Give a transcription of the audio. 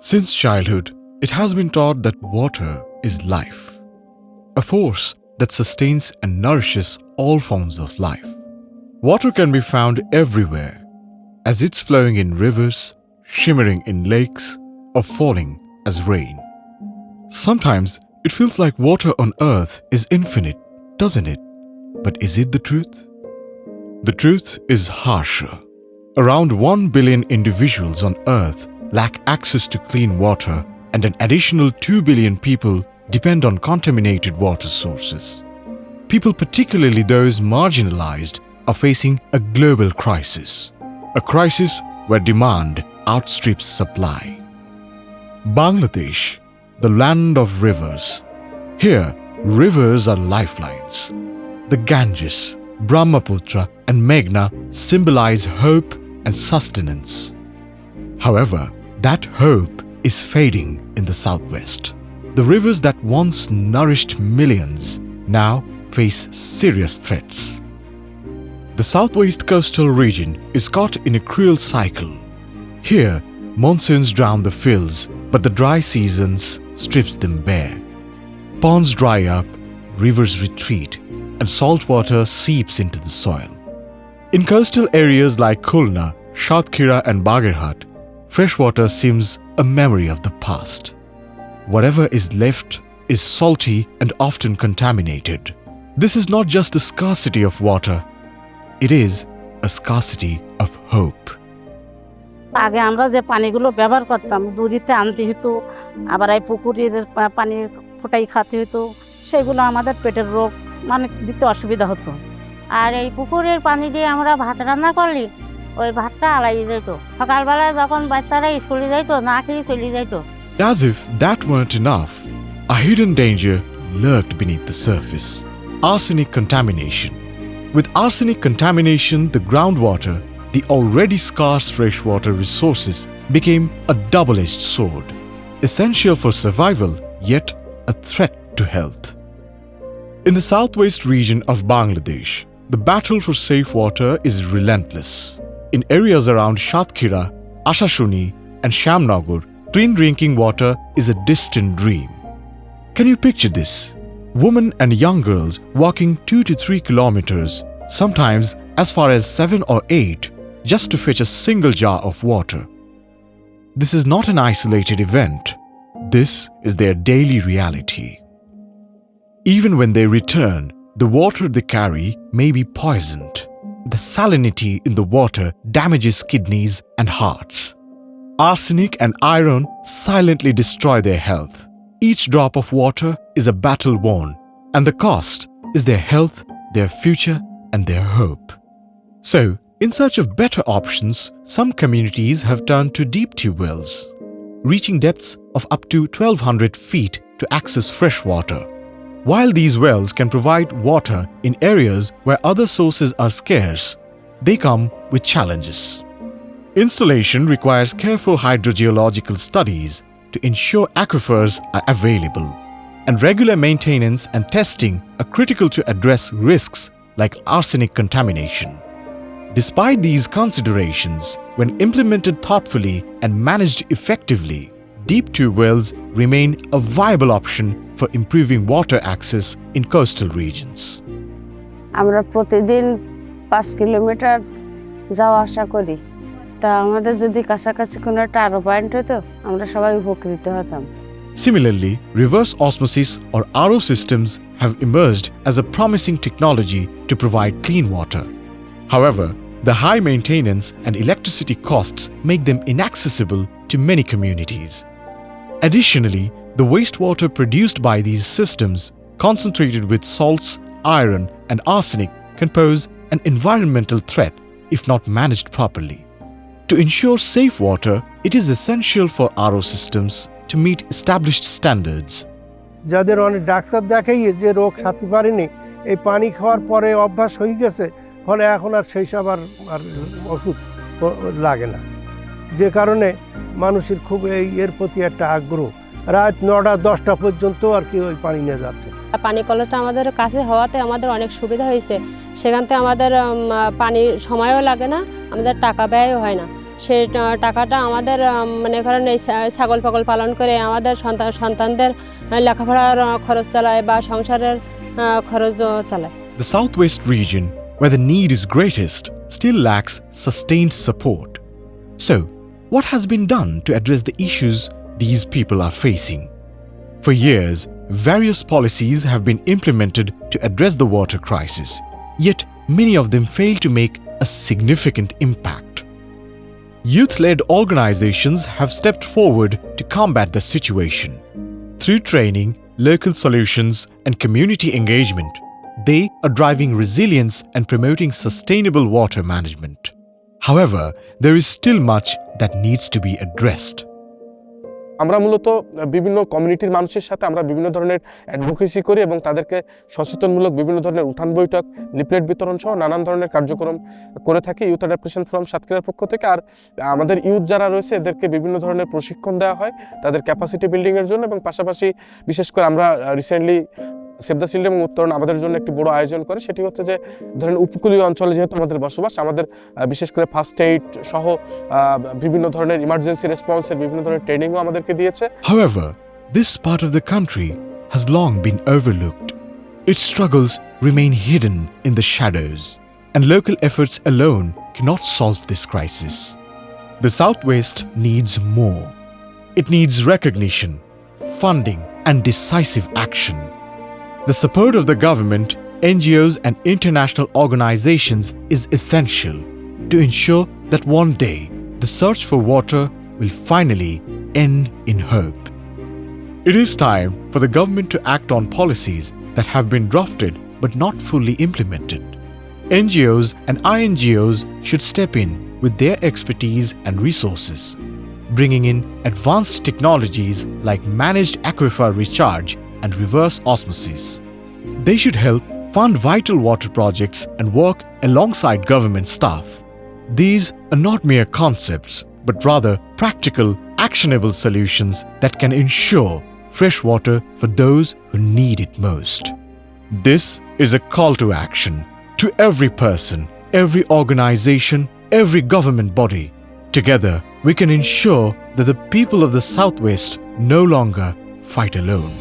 Since childhood, it has been taught that water is life, a force that sustains and nourishes all forms of life. Water can be found everywhere, as it's flowing in rivers, shimmering in lakes, or falling as rain. Sometimes it feels like water on earth is infinite, doesn't it? But is it the truth? The truth is harsher. Around 1 billion individuals on earth lack access to clean water, and an additional 2 billion people depend on contaminated water sources. People, particularly those marginalized, are facing a global crisis. A crisis where demand outstrips supply. Bangladesh, the land of rivers. Here, rivers are lifelines. The Ganges, Brahmaputra, and Meghna symbolize hope and sustenance. However, that hope is fading in the southwest. The rivers that once nourished millions now face serious threats. The southwest coastal region is caught in a cruel cycle. Here, monsoons drown the fields, but the dry seasons strips them bare. Ponds dry up, rivers retreat, and salt water seeps into the soil. In coastal areas like Khulna, Satkhira, and Bagirhat, fresh water seems a memory of the past. Whatever is left is salty and often contaminated. This is not just a scarcity of water, it is a scarcity of hope. আগে আমরা যে পানিগুলো ব্যবহার করতাম দুধিতে আনতে হতো, আবার এই পুকুরের পানি ফোটাই খেতে হতো, সেগুলো আমাদের পেটের রোগ মানে দিতে অসুবিধা হতো। আর এই পুকুরের পানি দিয়ে আমরা ভাত রান্না করলে ওই ভাতটা আলাই যেত। সকালবেলায় যখন বাচ্চারা স্কুলে যাইতো না খেয়ে চলে যাইতো। As if that weren't enough, a hidden danger lurked beneath the surface: arsenic contamination. With arsenic contamination, the groundwater, the already scarce freshwater resources, became a double-edged sword, essential for survival, yet a threat to health. In the southwest region of Bangladesh, the battle for safe water is relentless. In areas around Satkhira, Ashashuni, and Shamnagar, clean drinking water is a distant dream. Can you picture this? Women and young girls walking 2 to 3 kilometers, sometimes as far as 7 or 8, just to fetch a single jar of water. This is not an isolated event. This is their daily reality. Even when they return, the water they carry may be poisoned. The salinity in the water damages kidneys and hearts. Arsenic and iron silently destroy their health. Each drop of water is a battle won, and the cost is their health, their future, and their hope. So, in search of better options, some communities have turned to deep tube wells, reaching depths of up to 1,200 feet to access fresh water. While these wells can provide water in areas where other sources are scarce, they come with challenges. Installation requires careful hydrogeological studies to ensure aquifers are available, and regular maintenance and testing are critical to address risks like arsenic contamination. Despite these considerations, when implemented thoughtfully and managed effectively, deep tube wells remain a viable option for improving water access in coastal regions. আমরা প্রতিদিন 5 kilometre যাওয়া আসা করি। তা আমাদের যদি কাছাকাছি কোনো টারো পয়েন্ট হতো আমরা সবাই উপকৃত হতাম। Similarly, reverse osmosis or RO systems have emerged as a promising technology to provide clean water. However, the high maintenance and electricity costs make them inaccessible to many communities. Additionally, the wastewater produced by these systems, concentrated with salts, iron, and arsenic, can pose an environmental threat if not managed properly. To ensure safe water, it is essential for RO systems to meet established standards. যাদের অনেক doctor দেখাই যে রোগ সারতে পারেনি, এই পানি খাওয়ার পরে অভ্যাস হয়ে গেছে, ফলে এখন আর সেই সব আর ওষুধ লাগে না, যে কারণে মানুষের খুব এর প্রতি একটা আগ্রহ। রাত 9টা 10টা পর্যন্ত আর কি ওই পানি নিয়ে যাচ্ছে। পানি কলটা আমাদের কাছে হওয়াতে আমাদের অনেক সুবিধা হয়েছে। সেখান থেকে আমাদের পানির সময়ও লাগে না, আমাদের টাকা ব্যয়ও হয় না। সেই টাকাটা আমাদের মনে করেন এই ছাগল পাগল পালন করে আমাদের সন্তানদের লেখাপড়ার খরচ চালায় বা সংসারের খরচ চালায়। The southwest region, where the need is greatest, still lacks sustained support. So, what has been done to address the issues these people are facing? For years, various policies have been implemented to address the water crisis, yet many of them fail to make a significant impact. Youth-led organizations have stepped forward to combat the situation. Through training, local solutions, and community engagement, they are driving resilience and promoting sustainable water management. However, there is still much that needs to be addressed. আমরা মূলত বিভিন্ন কমিউনিটির মানুষের সাথে আমরা বিভিন্ন ধরনের advocacy করি এবং তাদেরকে সচেতনমূলক বিভিন্ন ধরনের উঠান বৈঠক, লিফলেট বিতরণ সহ নানান ধরনের কার্যক্রম করে থাকি ইউথ অ্যাডাপ্টেশন ফোরাম সাতক্ষীরার পক্ষ থেকে। আর আমাদের ইউথ যারা রয়েছে এদেরকে বিভিন্ন ধরনের প্রশিক্ষণ দেওয়া হয় তাদের ক্যাপাসিটি বিল্ডিংয়ের জন্য, এবং পাশাপাশি বিশেষ করে আমরা রিসেন্টলি সেভ দ্য চিলড্রেন এবং উত্তরণ আমাদের জন্য একটি বড় আয়োজন করে। সেটি হচ্ছে যে ধরেন উপকূলীয় অঞ্চলে যেহেতু আমাদের বসবাস, আমাদের বিশেষ করে ফার্স্ট এইড সহ বিভিন্ন ধরনের ইমার্জেন্সি রেসপন্সের বিভিন্ন ধরনের ট্রেনিংও আমাদেরকে দিয়েছে। However, this part of the country has long been overlooked. Its struggles remain hidden in the shadows, and local efforts alone cannot solve this crisis. The Southwest needs more. It needs recognition, funding, and decisive action. The support of the government, NGOs, and international organizations is essential to ensure that one day the search for water will finally end in hope. It is time for the government to act on policies that have been drafted but not fully implemented. NGOs and INGOs should step in with their expertise and resources, bringing in advanced technologies like managed aquifer recharge and reverse osmosis. They should help fund vital water projects and work alongside government staff. These are not mere concepts, but rather practical, actionable solutions that can ensure fresh water for those who need it most. This is a call to action to every person, every organization, every government body. Together, we can ensure that the people of the Southwest no longer fight alone.